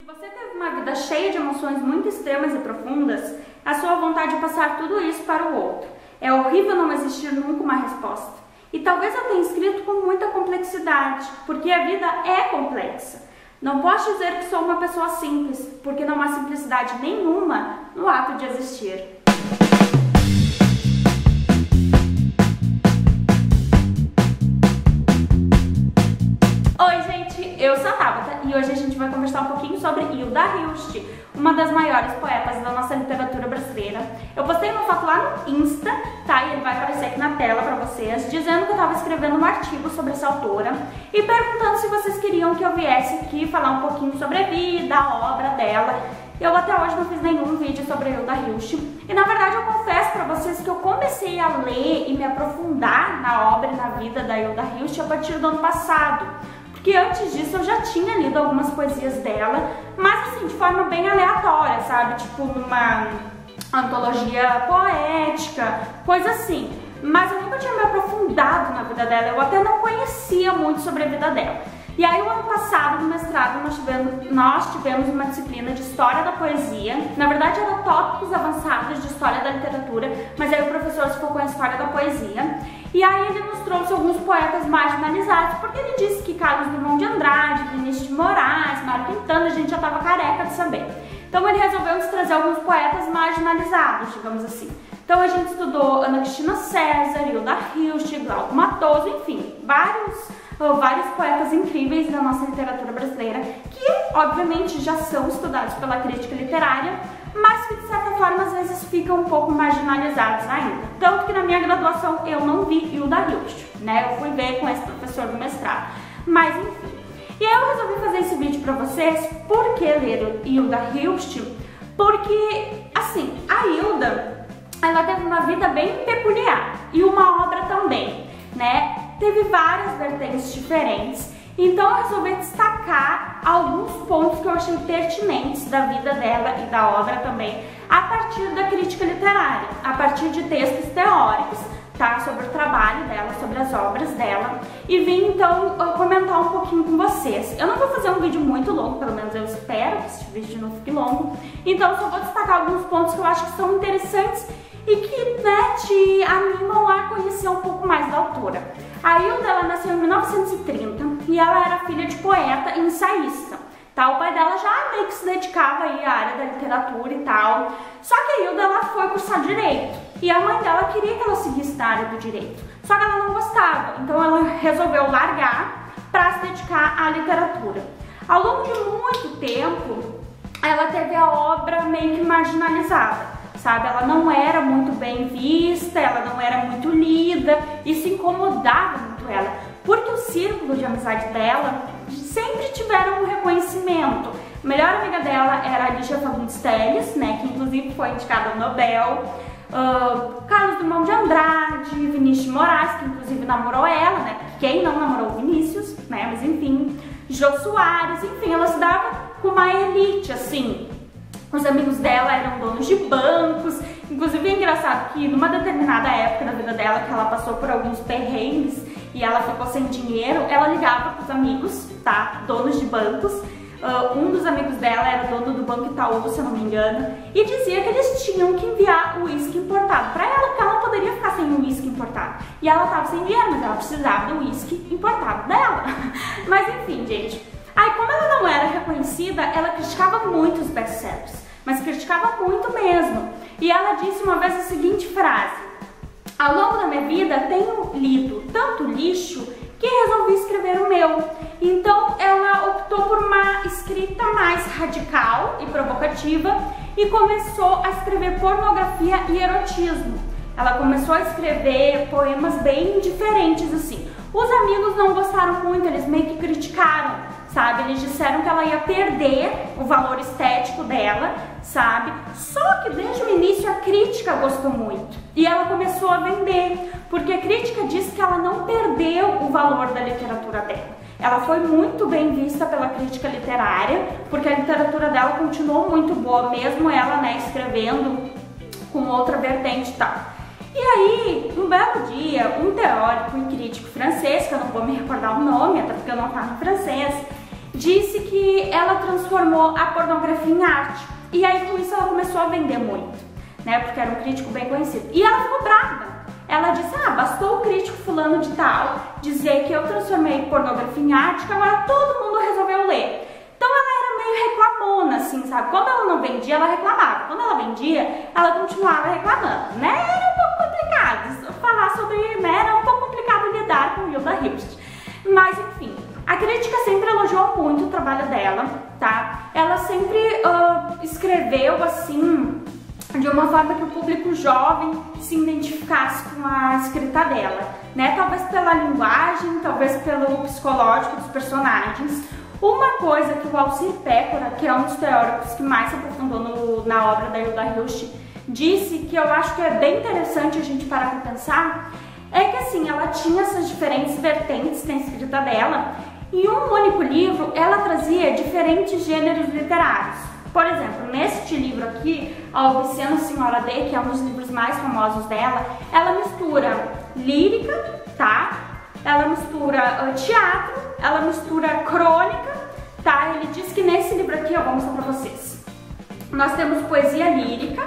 você teve uma vida cheia de emoções muito extremas e profundas, a sua vontade de passar tudo isso para o outro. É horrível não existir nunca uma resposta. E talvez eu tenha escrito com muita complexidade, porque a vida é complexa. Não posso dizer que sou uma pessoa simples, porque não há simplicidade nenhuma no ato de existir. Oi gente, eu sou a Tabata e hoje a gente vai conversar um pouquinho sobre Hilda Hilst, uma das maiores poetas da nossa literatura brasileira. Eu postei uma foto lá no Insta, tá? E ele vai aparecer aqui na tela pra vocês, dizendo que eu tava escrevendo um artigo sobre essa autora e perguntando se vocês queriam que eu viesse aqui falar um pouquinho sobre a vida, a obra dela. Eu até hoje não fiz nenhum vídeo sobre a Hilda Hilst e na verdade eu confesso pra vocês que eu comecei a ler e me aprofundar na obra e na vida da Hilda Hilst a partir do ano passado. Porque antes disso eu já tinha lido algumas poesias dela, mas assim, de forma bem aleatória, sabe? Tipo numa antologia poética, coisa assim. Mas eu nunca tinha me aprofundado na vida dela, eu até não conhecia muito sobre a vida dela. E aí o ano passado, no mestrado, nós tivemos uma disciplina de História da Poesia. Na verdade, era tópicos avançados de História da Literatura, mas aí o professor se focou em História da Poesia. E aí ele nos trouxe alguns poetas marginalizados, porque ele disse que Carlos Drummond de Andrade, Vinícius de Moraes, Mário Quintana, a gente já estava careca de saber. Então ele resolveu nos trazer alguns poetas marginalizados, digamos assim. Então a gente estudou Ana Cristina César, Hilda Hilst, Glauco Matoso, enfim, vários poetas incríveis da nossa literatura brasileira, que obviamente já são estudados pela crítica literária, mas que de certa forma às vezes ficam um pouco marginalizados ainda. Tanto que na minha graduação eu não vi Hilda Hilst, né? Eu fui ver com esse professor do mestrado, mas enfim. E aí eu resolvi fazer esse vídeo pra vocês. Por que ler Hilda Hilst? Porque, assim, a Hilda, ela teve uma vida bem peculiar e uma obra também, né? Teve várias vertentes diferentes, então eu resolvi destacar alguns pontos que eu achei pertinentes da vida dela e da obra também, a partir da crítica literária, a partir de textos teóricos, tá? Sobre o trabalho dela, sobre as obras dela, e vim então comentar um pouquinho com vocês. Eu não vou fazer um vídeo muito longo, pelo menos eu espero que esse vídeo não fique longo, então só vou destacar alguns pontos que eu acho que são interessantes e que, né, te animam a conhecer um pouco mais da autora. A Hilda, ela nasceu em 1930 e ela era filha de poeta e ensaísta. Tá? O pai dela já meio que se dedicava aí à área da literatura e tal. Só que a Hilda, ela foi cursar direito e a mãe dela queria que ela seguisse na área do direito. Só que ela não gostava, então ela resolveu largar para se dedicar à literatura. Ao longo de muito tempo, ela teve a obra meio que marginalizada. Sabe, ela não era muito bem vista, ela não era muito lida, isso incomodava muito ela, porque o círculo de amizade dela sempre tiveram um reconhecimento. A melhor amiga dela era a Lígia Fagundes Telles, né, que inclusive foi indicada ao Nobel, Carlos Drummond de Andrade, Vinícius de Moraes, que inclusive namorou ela, né, quem não namorou Vinícius, né, mas enfim, Jô Soares, enfim, ela se dava com uma elite, assim. Os amigos dela eram donos de bancos, inclusive é engraçado que numa determinada época da vida dela, que ela passou por alguns perrengues e ela ficou sem dinheiro, ela ligava para os amigos, tá, donos de bancos, um dos amigos dela era dono do Banco Itaú, se eu não me engano, e dizia que eles tinham que enviar o uísque importado para ela, porque ela não poderia ficar sem o uísque importado. E ela estava sem dinheiro, mas ela precisava do uísque importado dela. Mas enfim, gente. Aí, como ela não era reconhecida, ela criticava muito os best-sellers, mas criticava muito mesmo. E ela disse uma vez a seguinte frase: ao longo da minha vida tenho lido tanto lixo que resolvi escrever o meu. Então ela optou por uma escrita mais radical e provocativa e começou a escrever pornografia e erotismo. Ela começou a escrever poemas bem diferentes assim. Os amigos não gostaram muito, eles meio que criticaram, sabe? Eles disseram que ela ia perder o valor estético dela, sabe? Só que desde o início a crítica gostou muito e ela começou a vender, porque a crítica disse que ela não perdeu o valor da literatura dela. Ela foi muito bem vista pela crítica literária, porque a literatura dela continuou muito boa, mesmo ela, né, escrevendo com outra vertente e tal. E aí, um belo dia, um teórico e crítico francês, que eu não vou me recordar o nome, até porque eu não falo francês, disse que ela transformou a pornografia em arte. E aí com isso ela começou a vender muito, né? Porque era um crítico bem conhecido. E ela ficou brava. Ela disse, bastou o crítico fulano de tal dizer que eu transformei pornografia em arte, que agora todo mundo resolveu ler. Então ela era meio reclamona, assim, sabe? Quando ela não vendia, ela reclamava. Quando ela vendia, ela continuava reclamando, né? Era um pouco complicado falar sobre, né? Era um pouco complicado lidar com Hilda Hilst. Mas, enfim, a crítica sempre elogiou muito o trabalho dela, tá? Ela sempre escreveu, assim, de uma forma que o público jovem se identificasse com a escrita dela, né? Talvez pela linguagem, talvez pelo psicológico dos personagens. Uma coisa que o Alcir Pécora, que é um dos teóricos que mais se aprofundou na obra da Hilda Hilst, disse, que eu acho que é bem interessante a gente parar para pensar, é que assim, ela tinha essas diferentes vertentes na escrita dela. Em um único livro, ela trazia diferentes gêneros literários. Por exemplo, neste livro aqui, A Obscena Senhora D, que é um dos livros mais famosos dela, ela mistura lírica, tá? Ela mistura teatro, ela mistura crônica, tá? Ele diz que nesse livro aqui, eu vou mostrar pra vocês. Nós temos poesia lírica,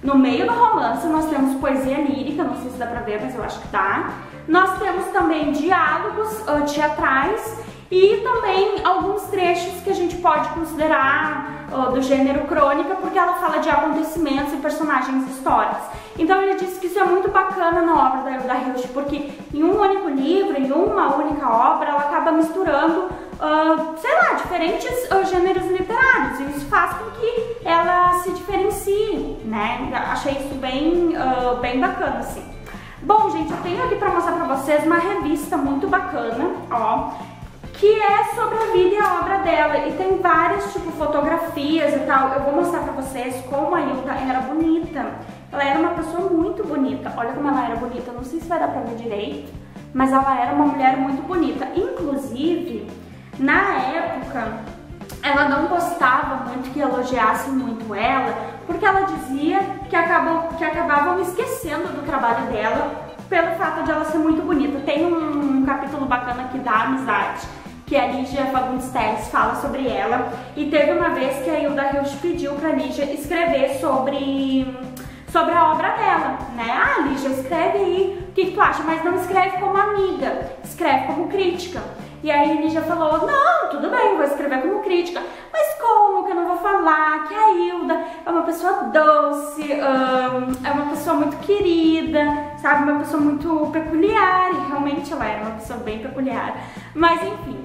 no meio do romance nós temos poesia lírica, não sei se dá pra ver, mas eu acho que dá. Nós temos também diálogos teatrais e também alguns trechos que a gente pode considerar do gênero crônica, porque ela fala de acontecimentos e personagens históricos. Então ele disse que isso é muito bacana na obra da Hilda Hilst, porque em um único livro, em uma única obra, ela acaba misturando, sei lá, diferentes gêneros literários, e isso faz com que ela se diferencie, né? Achei isso bem bacana, assim. Bom, gente, eu tenho aqui pra mostrar pra vocês uma revista muito bacana, ó, que é sobre a vida e a obra dela, e tem várias, tipo, fotografias e tal. Eu vou mostrar pra vocês como a Hilda era bonita. Ela era uma pessoa muito bonita, olha como ela era bonita, não sei se vai dar pra ver direito, mas ela era uma mulher muito bonita. Inclusive, na época, ela não gostava muito que elogiassem muito ela, porque ela dizia que acabavam esquecendo do trabalho dela pelo fato de ela ser muito bonita. Tem um capítulo bacana aqui da amizade, que a Lígia Fagundes Telles fala sobre ela, e teve uma vez que a Hilda Hilst pediu pra Lígia escrever sobre a obra dela, né? Lígia, escreve aí o que tu acha, mas não escreve como amiga, escreve como crítica. E aí Lígia falou, não, tudo bem, vou escrever como crítica, mas como que eu não vou falar que a Hilda é uma pessoa doce, é uma pessoa muito querida, sabe, uma pessoa muito peculiar, e realmente ela era uma pessoa bem peculiar. Mas enfim,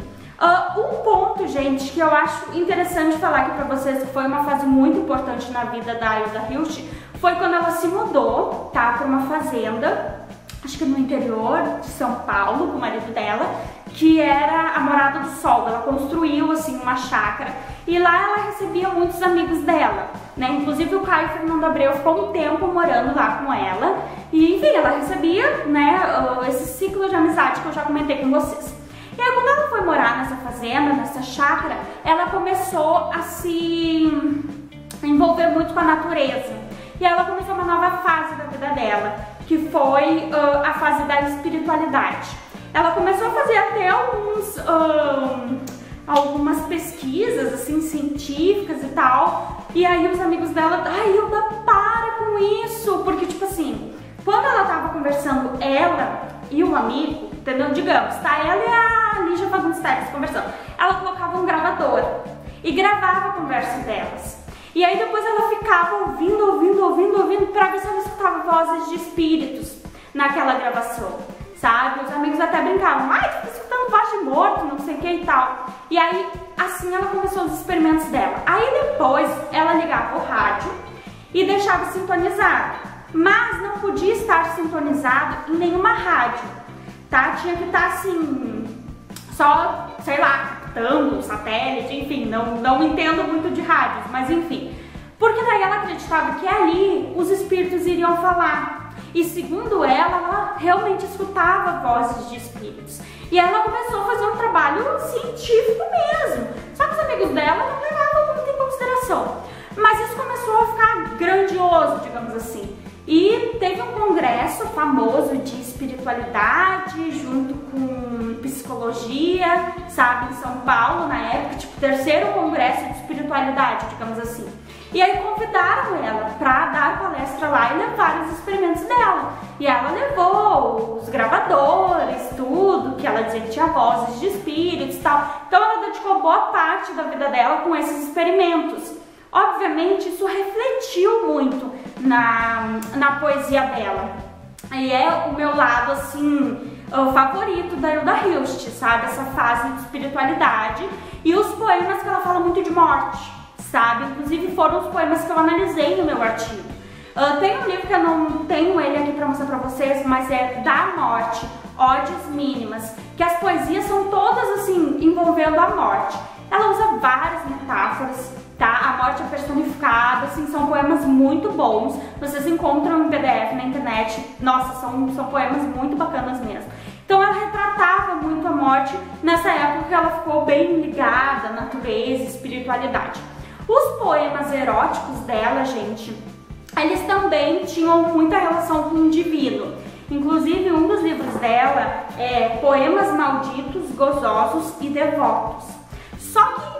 um ponto, gente, que eu acho interessante falar aqui pra vocês, que foi uma fase muito importante na vida da Hilda Hilst, foi quando ela se mudou, tá, pra uma fazenda, acho que no interior de São Paulo, com o marido dela, que era a Morada do Sol. Ela construiu, assim, uma chácara, e lá ela recebia muitos amigos dela, né? Inclusive o Caio Fernando Abreu ficou um tempo morando lá com ela, e enfim, ela recebia, né, esse ciclo de amizade que eu já comentei com vocês. E aí quando ela foi morar nessa fazenda, nessa chácara, ela começou a se envolver muito com a natureza, e ela começou uma nova fase da vida dela, que foi a fase da espiritualidade. Ela começou a fazer até algumas pesquisas, assim, científicas e tal. E aí os amigos dela, Hilda, para com isso. Porque, tipo assim, quando ela tava conversando, ela e o amigo, entendeu? Digamos, tá? Ela e a Lígia Fagundes Telles conversando. Ela colocava um gravador e gravava a conversa delas. E aí depois ela ficava ouvindo pra ver se ela escutava vozes de espíritos naquela gravação, sabe? Os amigos até brincavam, tu tá escutando voz de morto, não sei o que e tal. E aí, assim ela começou os experimentos dela. Aí depois ela ligava o rádio e deixava sintonizado, mas não podia estar sintonizado em nenhuma rádio, tá? Tinha que estar assim, só, sei lá, captando, satélite, enfim, não entendo muito de rádios, mas enfim. Porque daí ela acreditava que ali os espíritos iriam falar. E segundo ela realmente escutava vozes de espíritos. E ela começou a fazer um trabalho científico mesmo. Só que os amigos dela não levavam muito em consideração. Mas isso começou a ficar grandioso, digamos assim. E teve um congresso famoso de espiritualidade junto com psicologia, sabe, em São Paulo, na época, tipo, terceiro congresso de espiritualidade, digamos assim. E aí convidaram ela para dar palestra lá e levar os experimentos dela. E ela levou os gravadores, tudo, que ela dizia que tinha vozes de espíritos e tal. Então ela dedicou boa parte da vida dela com esses experimentos. Obviamente isso refletiu muito na poesia dela. E é o meu lado, assim, o favorito da Hilda Hilst, sabe? Essa fase de espiritualidade. E os poemas que ela fala muito de morte, sabe? Inclusive foram os poemas que eu analisei no meu artigo. Tem um livro que eu não tenho ele aqui para mostrar para vocês, mas é Da Morte, Odes Mínimas, que as poesias são todas assim, envolvendo a morte. Ela usa várias metáforas, tá? A morte é personificada, assim, são poemas muito bons. Vocês encontram em PDF na internet. Nossa, são poemas muito bacanas mesmo. Então ela retratava muito a morte nessa época que ela ficou bem ligada à natureza e espiritualidade. Os poemas eróticos dela, gente, eles também tinham muita relação com o divino. Inclusive, um dos livros dela é Poemas Malditos, Gozosos e Devotos. Só que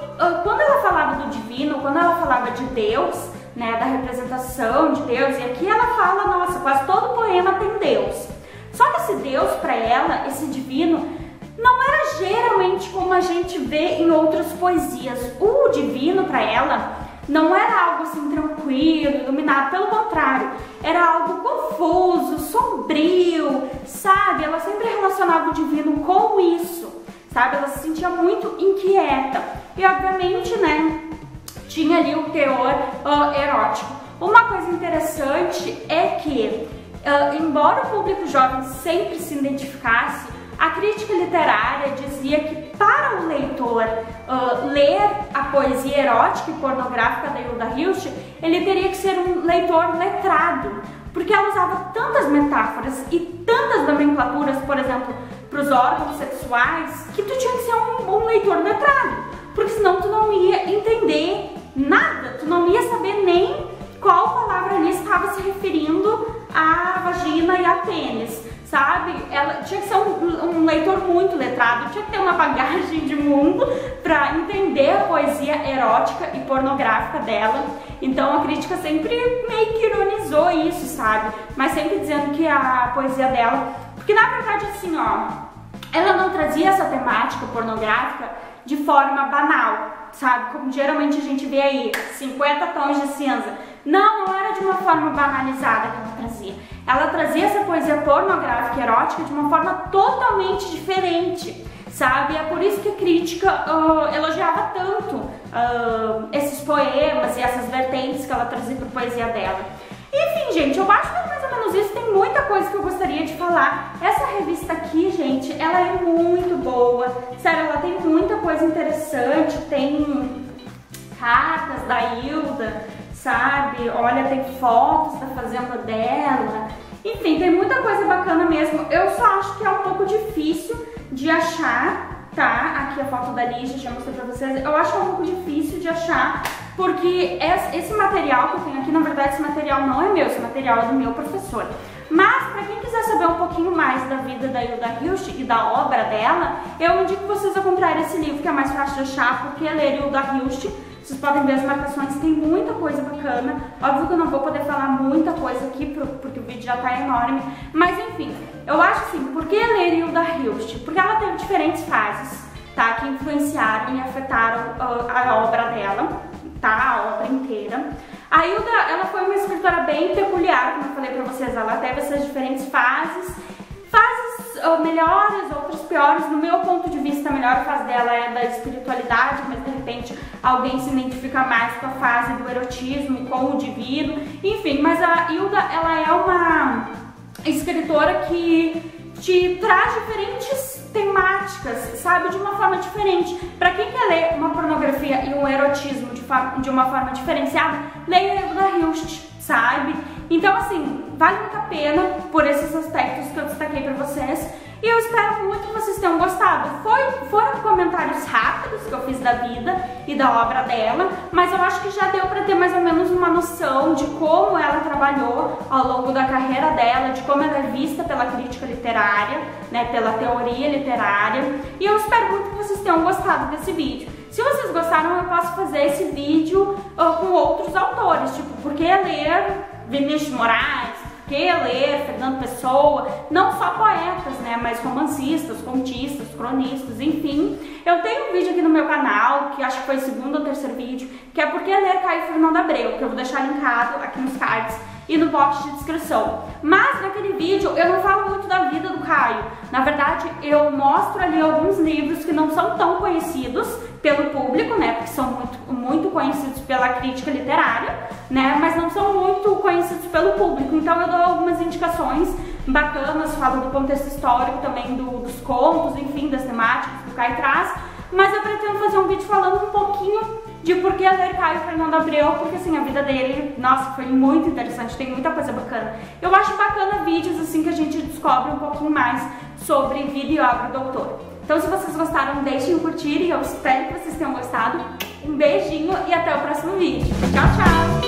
quando ela falava do divino, quando ela falava de Deus, né, da representação de Deus, e aqui ela fala, nossa, quase todo poema tem Deus. Só que esse Deus, para ela, esse divino, não era geralmente como a gente vê em outras poesias. O divino, para ela, não era algo assim tranquilo, iluminado, pelo contrário, era algo confuso, sombrio, sabe? Ela sempre relacionava o divino com isso, sabe? Ela se sentia muito inquieta e, obviamente, né, tinha ali o teor erótico. Uma coisa interessante é que, embora o público jovem sempre se identificasse, a crítica literária dizia que para o leitor ler a poesia erótica e pornográfica da Hilda Hilst, ele teria que ser um leitor letrado, porque ela usava tantas metáforas e tantas nomenclaturas, por exemplo, para os órgãos sexuais, que tu tinha que ser um leitor letrado, porque senão tu não ia entender nada, tu não ia saber nem qual palavra ali estava se referindo à vagina e a pênis, sabe? Ela tinha que ser um leitor muito letrado, tinha que ter uma bagagem de mundo para entender a poesia erótica e pornográfica dela. Então a crítica sempre meio que ironizou isso, sabe? Mas sempre dizendo que a poesia dela... Porque na verdade, assim, ó, ela não trazia essa temática pornográfica de forma banal, sabe? Como geralmente a gente vê aí, 50 tons de cinza. Não era de uma forma banalizada que ela trazia. Ela trazia essa poesia pornográfica e erótica de uma forma totalmente diferente, sabe? É por isso que a crítica elogiava tanto esses poemas e essas vertentes que ela trazia para a poesia dela. Enfim, gente, eu acho que é mais ou menos isso. Tem muita coisa que eu gostaria de falar. Essa revista aqui, gente, ela é muito boa. Sério, ela tem muita coisa interessante. Tem cartas da Hilda, sabe? Olha, tem fotos da fazenda dela. Enfim, tem muita coisa bacana mesmo. Eu só acho que é um pouco difícil de achar, tá? Aqui a foto da Lígia, já mostrei pra vocês. Eu acho que é um pouco difícil de achar, porque esse material que eu tenho aqui, na verdade, esse material não é meu, esse material é do meu professor. Mas, para quem quiser saber um pouquinho mais da vida da Hilda Hilst e da obra dela, eu indico vocês a comprarem esse livro, que é mais fácil de achar, porque ler Hilda Hilst, vocês podem ver as marcações, tem muita coisa bacana. Óbvio que eu não vou poder falar muita coisa aqui, porque o vídeo já tá enorme. Mas, enfim, eu acho assim, por que ler Hilda Hilst? Porque ela teve diferentes fases, tá, que influenciaram e afetaram a obra dela, tá, a obra inteira. A Hilda, ela foi uma escritora bem peculiar, como eu falei pra vocês, ela teve essas diferentes fases melhores, outras piores. No meu ponto de vista, a melhor fase dela é da espiritualidade, mas de repente alguém se identifica mais com a fase do erotismo, com o divino, enfim. Mas a Hilda, ela é uma escritora que te traz diferentes temáticas, sabe, de uma forma diferente. Para quem quer ler uma pornografia e um erotismo de uma forma diferenciada, leia a Hilda Hilst, sabe? Então, assim, vale muito a pena por esses aspectos que eu destaquei para vocês. E eu espero muito que vocês tenham gostado. Foram comentários rápidos que eu fiz da vida e da obra dela, mas eu acho que já deu para ter mais ou menos uma noção de como ela trabalhou ao longo da carreira dela, de como ela é vista pela crítica literária, né, pela teoria literária. E eu espero muito que vocês tenham gostado desse vídeo. Se vocês gostaram, eu posso fazer esse vídeo com outros autores, tipo, por que ler Vinícius de Moraes, por que ler Fernando Pessoa, não só poetas, né, mas romancistas, contistas, cronistas, enfim. Eu tenho um vídeo aqui no meu canal, que acho que foi o segundo ou terceiro vídeo, que é por que ler Caio Fernando Abreu, que eu vou deixar linkado aqui nos cards e no box de descrição. Mas naquele vídeo eu não falo muito da vida do Caio. Na verdade, eu mostro ali alguns livros que não são tão conhecidos pelo público, né, porque são muito conhecidos pela crítica literária, né, mas não são muito conhecidos pelo público. Então eu dou algumas indicações bacanas, falo do contexto histórico também, dos contos, enfim, das temáticas que o Caio traz. Mas eu pretendo fazer um vídeo falando um pouquinho de por que ler Caio Fernando Abreu, porque assim, a vida dele, nossa, foi muito interessante, tem muita coisa bacana. Eu acho bacana vídeos assim que a gente descobre um pouquinho mais sobre vida e obra do autor. Então se vocês gostaram, deixem o curtir e eu espero que vocês tenham gostado. Um beijinho e até o próximo vídeo. Tchau, tchau!